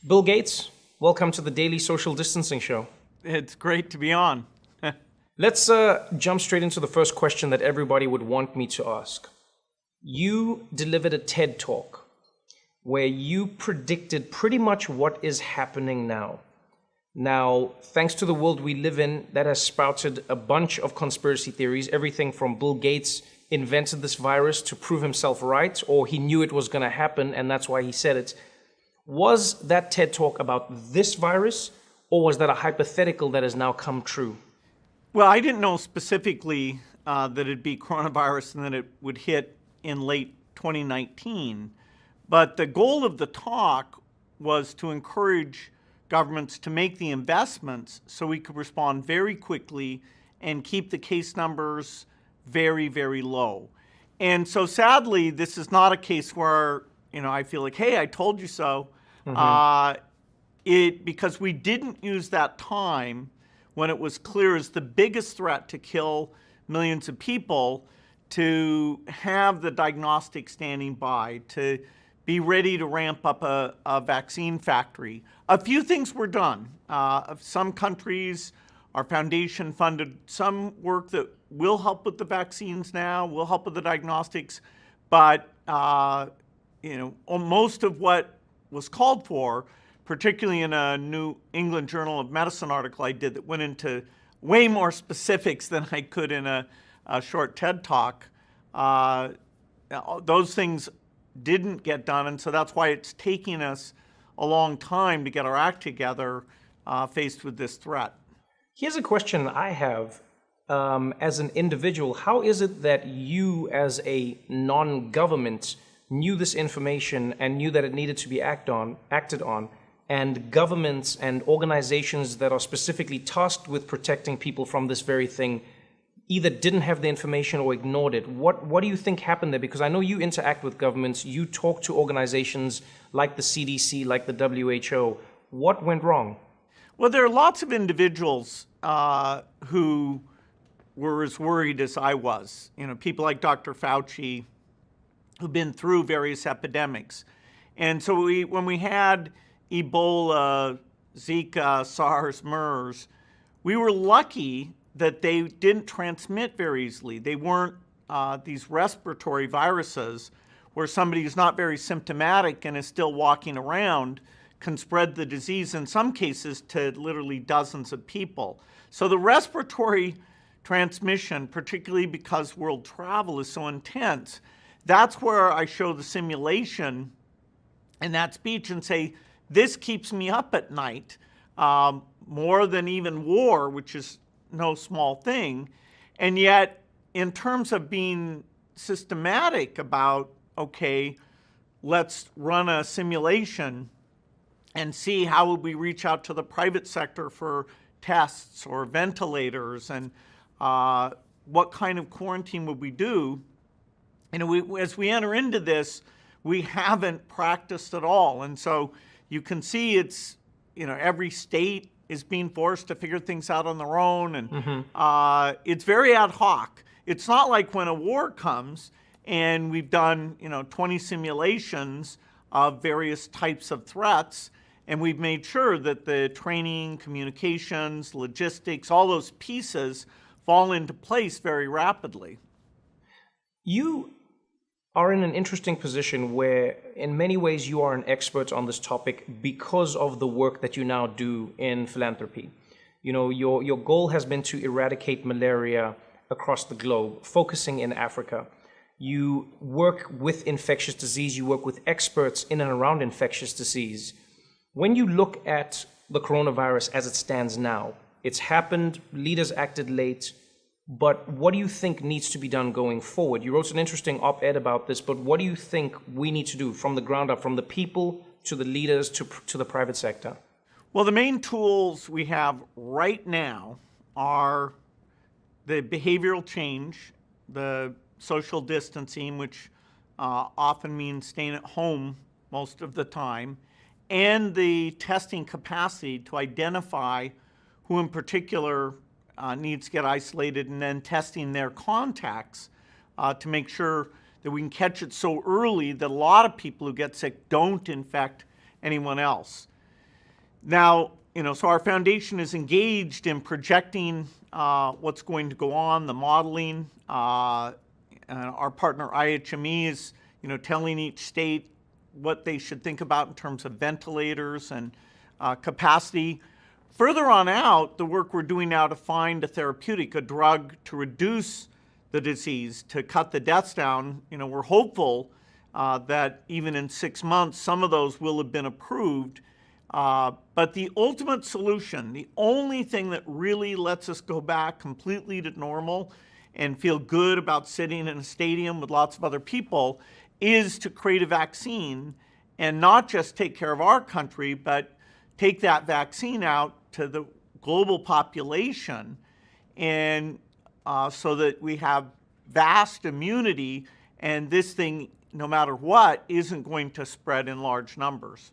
Bill Gates, welcome to the Daily Social Distancing Show. It's great to be on. Let's jump straight into the first question that everybody would want me to ask. You delivered a TED Talk where you predicted pretty much what is happening now. Now, thanks to the world we live in, that has sprouted a bunch of conspiracy theories, everything from Bill Gates invented this virus to prove himself right, or he knew it was going to happen and that's why he said it. Was that TED Talk about this virus, or was that a hypothetical that has now come true? Well, I didn't know specifically that it'd be coronavirus and that it would hit in late 2019. But the goal of the talk was to encourage governments to make the investments so we could respond very quickly and keep the case numbers very, very low. And so sadly, this is not a case where, I feel like, hey, I told you so. Because we didn't use that time when it was clear as the biggest threat to kill millions of people to have the diagnostic standing by, to be ready to ramp up a vaccine factory. A few things were done. Some countries, our foundation funded some work that will help with the vaccines now, will help with the diagnostics, but most of what was called for, particularly in a New England Journal of Medicine article I did that went into way more specifics than I could in a short TED Talk, those things didn't get done, and so that's why it's taking us a long time to get our act together faced with this threat. Here's a question I have as an individual. How is it that you, as a non-government, knew this information and knew that it needed to be acted on, and governments and organizations that are specifically tasked with protecting people from this very thing either didn't have the information or ignored it? What do you think happened there? Because I know you interact with governments, you talk to organizations like the CDC, like the WHO. What went wrong? Well, there are lots of individuals who were as worried as I was. People like Dr. Fauci, who've been through various epidemics. And so when we had Ebola, Zika, SARS, MERS, we were lucky that they didn't transmit very easily. They weren't these respiratory viruses where somebody who's not very symptomatic and is still walking around can spread the disease in some cases to literally dozens of people. So the respiratory transmission, particularly because world travel is so intense, that's where I show the simulation in that speech and say, this keeps me up at night more than even war, which is no small thing. And yet, in terms of being systematic about, okay, let's run a simulation and see how would we reach out to the private sector for tests or ventilators, and what kind of quarantine would we do? As we enter into this, we haven't practiced at all. And so you can see it's, every state is being forced to figure things out on their own. And it's very ad hoc. It's not like when a war comes and we've done, 20 simulations of various types of threats, and we've made sure that the training, communications, logistics, all those pieces fall into place very rapidly. You are in an interesting position where in many ways you are an expert on this topic because of the work that you now do in philanthropy. Your goal has been to eradicate malaria across the globe, focusing in Africa. You work with infectious disease, you work with experts in and around infectious disease. When you look at the coronavirus as it stands now, it's happened, leaders acted late, but what do you think needs to be done going forward? You wrote an interesting op-ed about this, but what do you think we need to do from the ground up, from the people to the leaders to the private sector? Well, the main tools we have right now are the behavioral change, the social distancing, which often means staying at home most of the time, and the testing capacity to identify who in particular needs to get isolated, and then testing their contacts to make sure that we can catch it so early that a lot of people who get sick don't infect anyone else. Now, so our foundation is engaged in projecting what's going to go on, the modeling. And our partner IHME is, telling each state what they should think about in terms of ventilators and capacity. Further on out, the work we're doing now to find a therapeutic, a drug to reduce the disease, to cut the deaths down, we're hopeful that even in 6 months, some of those will have been approved. But the ultimate solution, the only thing that really lets us go back completely to normal and feel good about sitting in a stadium with lots of other people, is to create a vaccine and not just take care of our country, but take that vaccine out to the global population, and so that we have vast immunity, and this thing, no matter what, isn't going to spread in large numbers.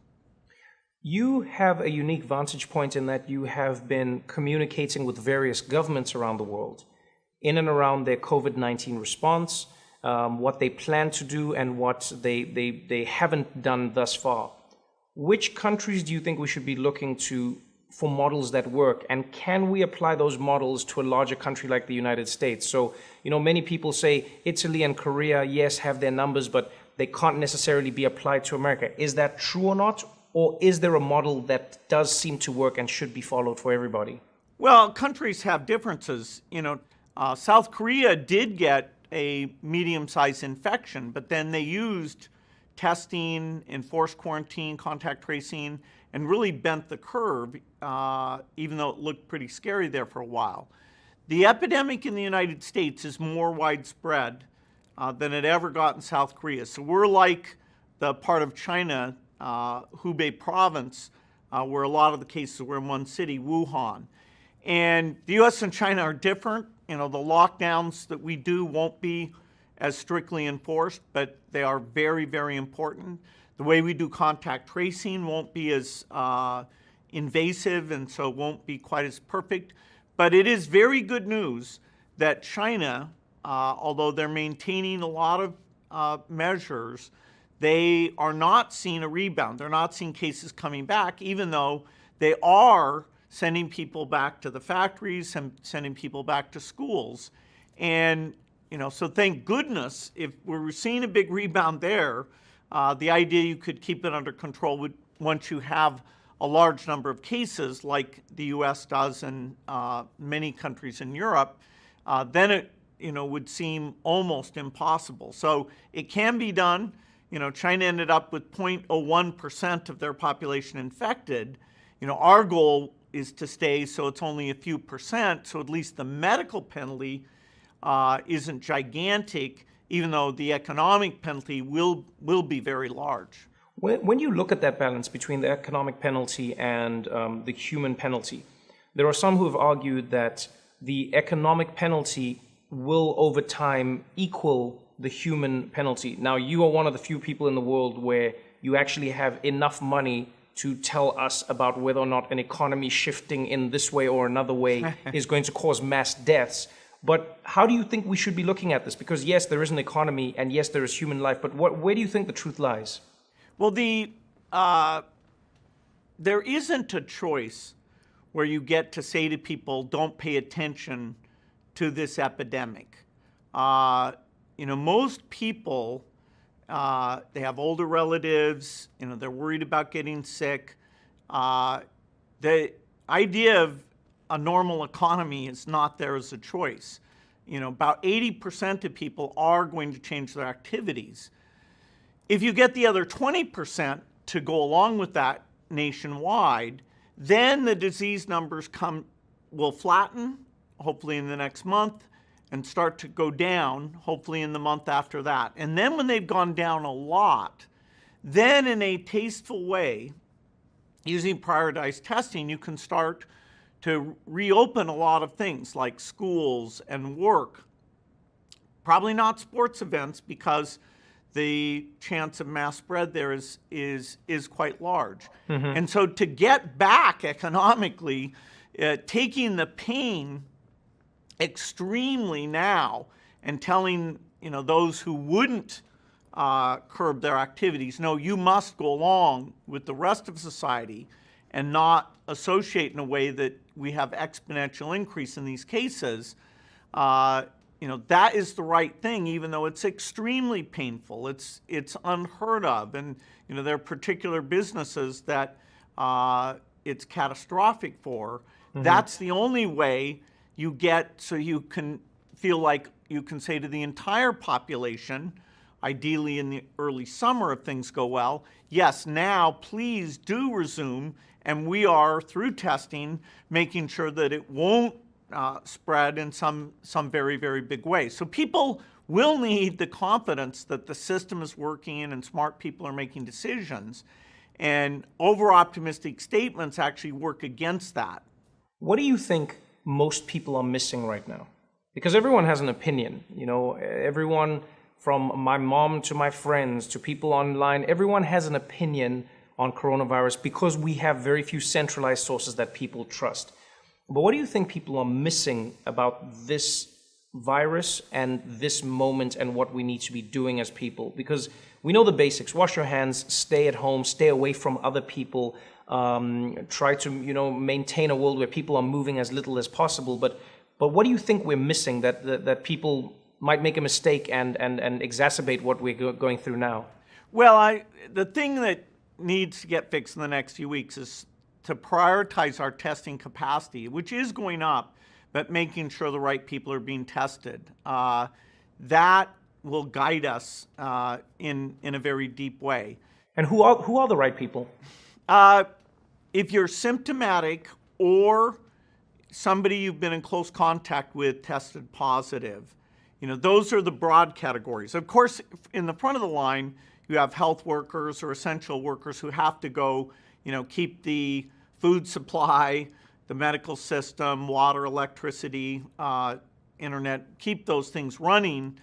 You have a unique vantage point in that you have been communicating with various governments around the world in and around their COVID-19 response, what they plan to do and what they haven't done thus far. Which countries do you think we should be looking to for models that work, and can we apply those models to a larger country like the United States? So, many people say Italy and Korea, yes, have their numbers, but they can't necessarily be applied to America. Is that true or not? Or is there a model that does seem to work and should be followed for everybody? Well, countries have differences. South Korea did get a medium-sized infection, but then they used testing, enforced quarantine, contact tracing, and really bent the curve, even though it looked pretty scary there for a while. The epidemic in the United States is more widespread than it ever got in South Korea. So we're like the part of China, Hubei province, where a lot of the cases were in one city, Wuhan. And the US and China are different. The lockdowns that we do won't be as strictly enforced, but they are very, very important. The way we do contact tracing won't be as invasive, and so won't be quite as perfect. But it is very good news that China, although they're maintaining a lot of measures, they are not seeing a rebound. They're not seeing cases coming back, even though they are sending people back to the factories and sending people back to schools. And so thank goodness, if we're seeing a big rebound there, the idea you could keep it under control would, once you have a large number of cases like the US does and many countries in Europe, then it would seem almost impossible. So it can be done. China ended up with 0.01% of their population infected. Our goal is to stay so it's only a few percent, so at least the medical penalty isn't gigantic, even though the economic penalty will be very large. When you look at that balance between the economic penalty and the human penalty, there are some who have argued that the economic penalty will over time equal the human penalty. Now, you are one of the few people in the world where you actually have enough money to tell us about whether or not an economy shifting in this way or another way is going to cause mass deaths. But how do you think we should be looking at this? Because yes, there is an economy, and yes, there is human life, but where do you think the truth lies? Well, there isn't a choice where you get to say to people, don't pay attention to this epidemic. Most people, they have older relatives, they're worried about getting sick. The idea of a normal economy is not there as a choice. About 80% of people are going to change their activities. If you get the other 20% to go along with that nationwide, then the disease numbers will flatten, hopefully in the next month, and start to go down, hopefully in the month after that. And then when they've gone down a lot, then in a tasteful way, using prioritized testing, you can start to reopen a lot of things like schools and work. Probably not sports events, because the chance of mass spread there is quite large. Mm-hmm. And so to get back economically, taking the pain extremely now and telling those who wouldn't curb their activities, no, you must go along with the rest of society and not associate in a way that we have exponential increase in these cases, that is the right thing, even though it's extremely painful. It's unheard of, and there are particular businesses that it's catastrophic for. That's the only way you get so you can feel like you can say to the entire population, ideally in the early summer if things go well, yes, now please do resume, and we are, through testing, making sure that it won't spread in some very, very big way. So people will need the confidence that the system is working and smart people are making decisions, and over-optimistic statements actually work against that. What do you think most people are missing right now? Because everyone has an opinion, everyone from my mom to my friends to people online, everyone has an opinion on coronavirus because we have very few centralized sources that people trust. But what do you think people are missing about this virus and this moment and what we need to be doing as people? Because we know the basics: wash your hands, stay at home, stay away from other people, try to maintain a world where people are moving as little as possible. But what do you think we're missing that people might make a mistake and exacerbate what we're going through now? Well, the thing that needs to get fixed in the next few weeks is to prioritize our testing capacity, which is going up, but making sure the right people are being tested. That will guide us in a very deep way. And who are the right people? If you're symptomatic or somebody you've been in close contact with tested positive, those are the broad categories. Of course, in the front of the line, you have health workers or essential workers who have to go, keep the food supply, the medical system, water, electricity, internet, keep those things running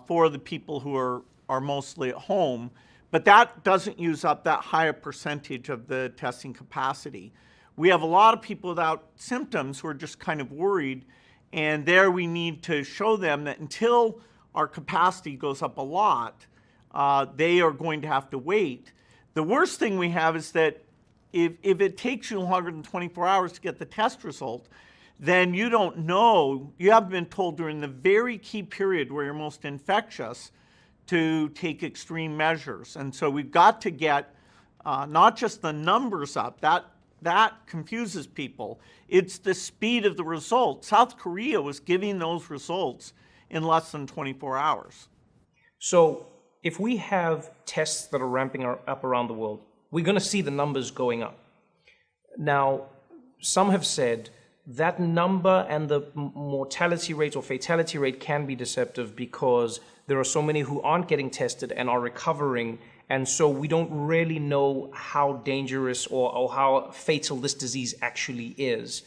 for the people who are mostly at home. But that doesn't use up that higher percentage of the testing capacity. We have a lot of people without symptoms who are just kind of worried, and there we need to show them that until our capacity goes up a lot, they are going to have to wait. The worst thing we have is that if it takes you longer than 24 hours to get the test result, then you don't know, you haven't been told during the very key period where you're most infectious to take extreme measures. And so we've got to get not just the numbers up, that confuses people. It's the speed of the results. South Korea was giving those results in less than 24 hours. So if we have tests that are ramping up around the world, we're going to see the numbers going up. Now, some have said that number and the mortality rate or fatality rate can be deceptive because there are so many who aren't getting tested and are recovering, and so we don't really know how dangerous or how fatal this disease actually is.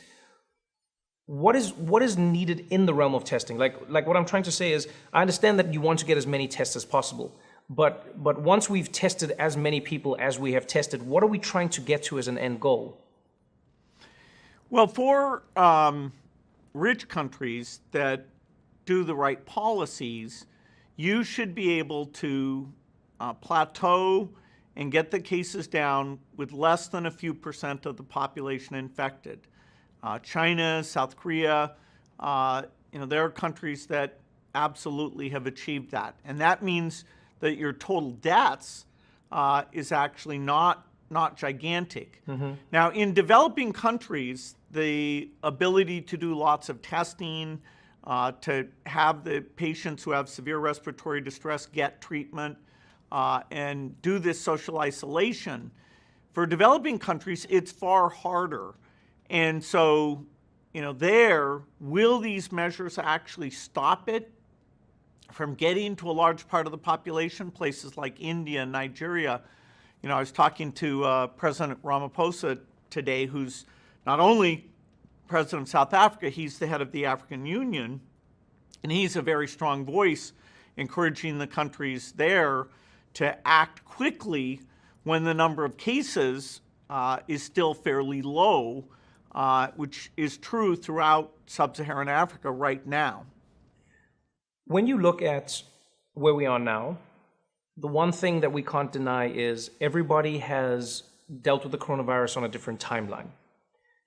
What is needed in the realm of testing? Like what I'm trying to say is, I understand that you want to get as many tests as possible, but once we've tested as many people as we have tested, what are we trying to get to as an end goal? Well, for rich countries that do the right policies, you should be able to plateau and get the cases down with less than a few percent of the population infected. China, South Korea, there are countries that absolutely have achieved that. And that means that your total deaths is actually not gigantic. Now, in developing countries, the ability to do lots of testing, to have the patients who have severe respiratory distress get treatment, and do this social isolation, for developing countries, it's far harder. And so, will these measures actually stop it from getting to a large part of the population? Places like India and Nigeria. I was talking to President Ramaphosa today, who's not only president of South Africa, he's the head of the African Union, and he's a very strong voice encouraging the countries there to act quickly when the number of cases is still fairly low, which is true throughout sub-Saharan Africa right now. When you look at where we are now, the one thing that we can't deny is everybody has dealt with the coronavirus on a different timeline.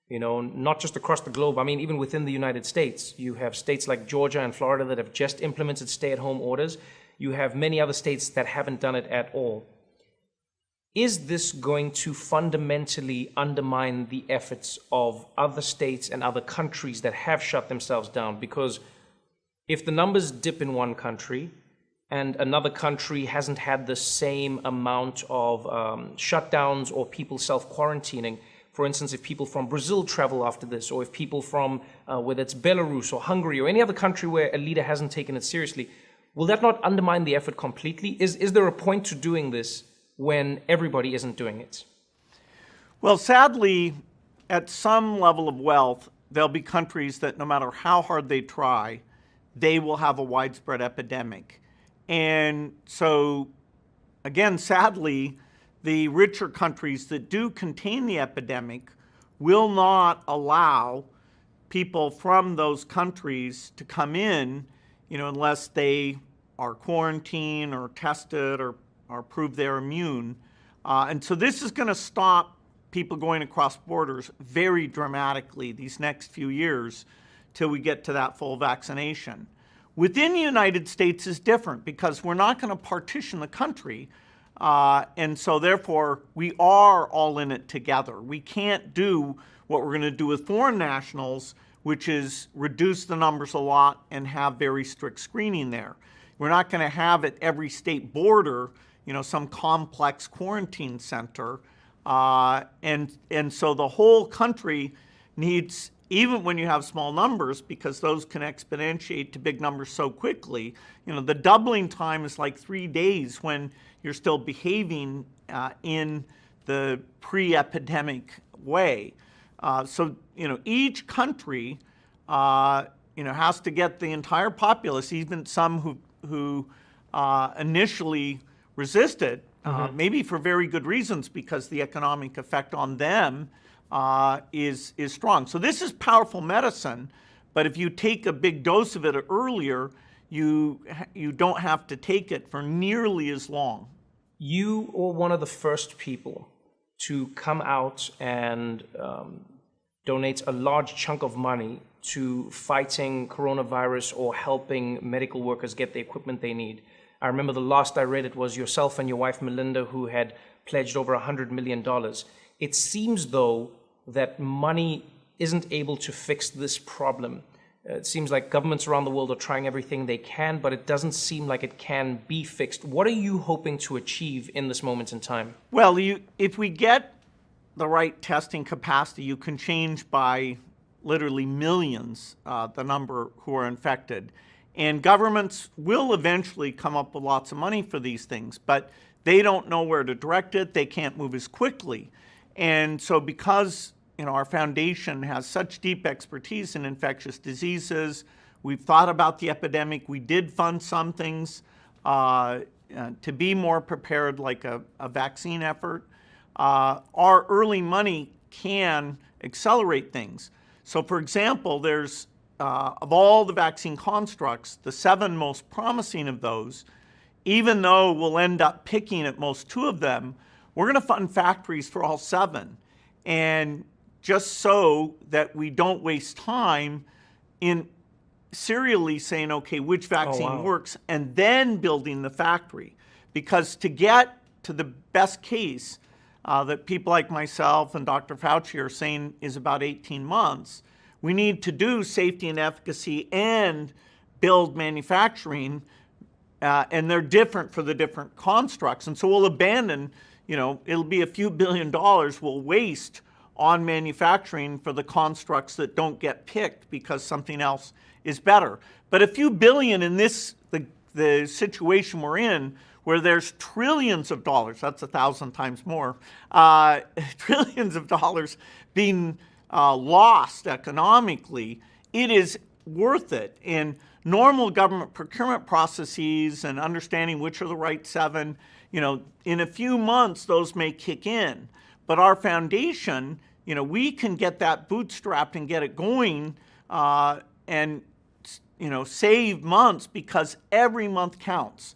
You know, not just across the globe. I mean, even within the United States, you have states like Georgia and Florida that have just implemented stay-at-home orders. You have many other states that haven't done it at all. Is this going to fundamentally undermine the efforts of other states and other countries that have shut themselves down? Because if the numbers dip in one country and another country hasn't had the same amount of shutdowns or people self-quarantining, for instance, if people from Brazil travel after this, or if people from, whether it's Belarus or Hungary or any other country where a leader hasn't taken it seriously, will that not undermine the effort completely? Is there a point to doing this when everybody isn't doing it? Well, sadly, at some level of wealth, there'll be countries that no matter how hard they try, they will have a widespread epidemic. And so, again, sadly, the richer countries that do contain the epidemic will not allow people from those countries to come in, unless they are quarantined or tested or prove they're immune. And so this is going to stop people going across borders very dramatically these next few years till we get to that full vaccination. Within the United States is different because we're not going to partition the country. And so therefore, we are all in it together. We can't do what we're going to do with foreign nationals, which is reduce the numbers a lot and have very strict screening there. We're not going to have at every state border, some complex quarantine center. And so the whole country needs, even when you have small numbers, because those can exponentiate to big numbers so quickly, the doubling time is like 3 days when you're still behaving in the pre-epidemic way. So each country, has to get the entire populace, even some who initially resisted, maybe for very good reasons, because the economic effect on them is strong. So this is powerful medicine, but if you take a big dose of it earlier, you don't have to take it for nearly as long. You were one of the first people to come out and donate a large chunk of money to fighting coronavirus or helping medical workers get the equipment they need. I remember the last I read it was yourself and your wife Melinda who had pledged over $100 million. It seems though that money isn't able to fix this problem. It seems like governments around the world are trying everything they can, but it doesn't seem like it can be fixed. What are you hoping to achieve in this moment in time? Well, if we get the right testing capacity, you can change by literally millions the number who are infected. And governments will eventually come up with lots of money for these things, but they don't know where to direct it. They can't move as quickly. And so because our foundation has such deep expertise in infectious diseases, we've thought about the epidemic. We did fund some things to be more prepared, like a vaccine effort. Our early money can accelerate things. So for example, there's of all the vaccine constructs, the 7 most promising of those, even though we'll end up picking at most 2 of them, we're going to fund factories for all 7. And just so that we don't waste time in serially saying, okay, which vaccine works, and then building the factory. Because to get to the best case that people like myself and Dr. Fauci are saying is about 18 months, we need to do safety and efficacy and build manufacturing, and they're different for the different constructs. And so we'll abandon, it'll be a few $billion we'll waste on manufacturing for the constructs that don't get picked because something else is better. But a few billion in the situation we're in, where there's trillions of dollars, that's 1,000 times more, trillions of dollars being lost economically, it is worth it. And normal government procurement processes and understanding which are the right 7, in a few months those may kick in. But our foundation, we can get that bootstrapped and get it going and save months because every month counts.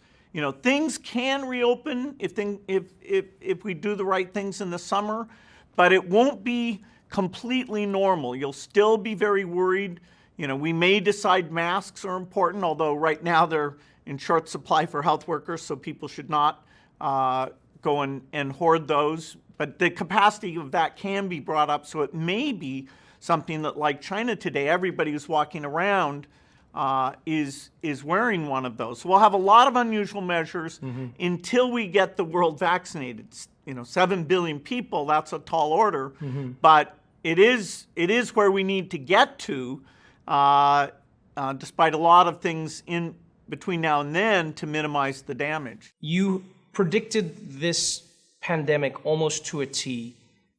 things can reopen if we do the right things in the summer, but it won't be completely normal. You'll still be very worried. We may decide masks are important, although right now they're in short supply for health workers, so people should not go and hoard those. But the capacity of that can be brought up, so it may be something that, like China today, everybody who's walking around is wearing one of those. So we'll have a lot of unusual measures until we get the world vaccinated. 7 billion people, that's a tall order, but it is where we need to get to, despite a lot of things in between now and then, to minimize the damage. You predicted this pandemic almost to a T,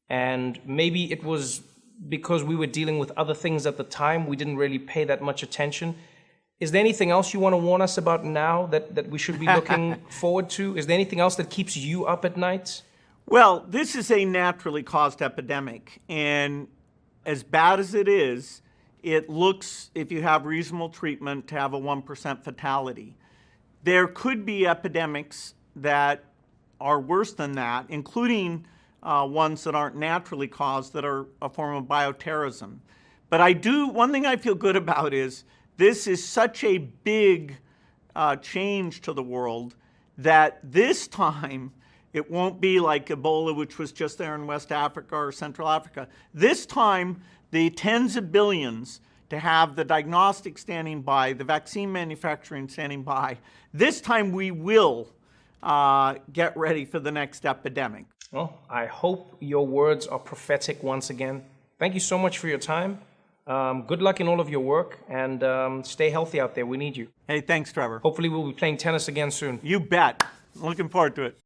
and maybe it was because we were dealing with other things at the time, we didn't really pay that much attention. Is there anything else you want to warn us about now that we should be looking forward to? Is there anything else that keeps you up at night? Well, this is a naturally caused epidemic, and as bad as it is, it looks, if you have reasonable treatment, to have a 1% fatality. There could be epidemics that are worse than that, including ones that aren't naturally caused, that are a form of bioterrorism. But one thing I feel good about is this is such a big change to the world that this time it won't be like Ebola, which was just there in West Africa or Central Africa. This time, the tens of billions to have the diagnostic standing by, the vaccine manufacturing standing by, this time we will get ready for the next epidemic. Well, I hope your words are prophetic once again. Thank you so much for your time. Good luck in all of your work, and stay healthy out there. We need you. Hey, thanks, Trevor. Hopefully we'll be playing tennis again soon. You bet. Looking forward to it.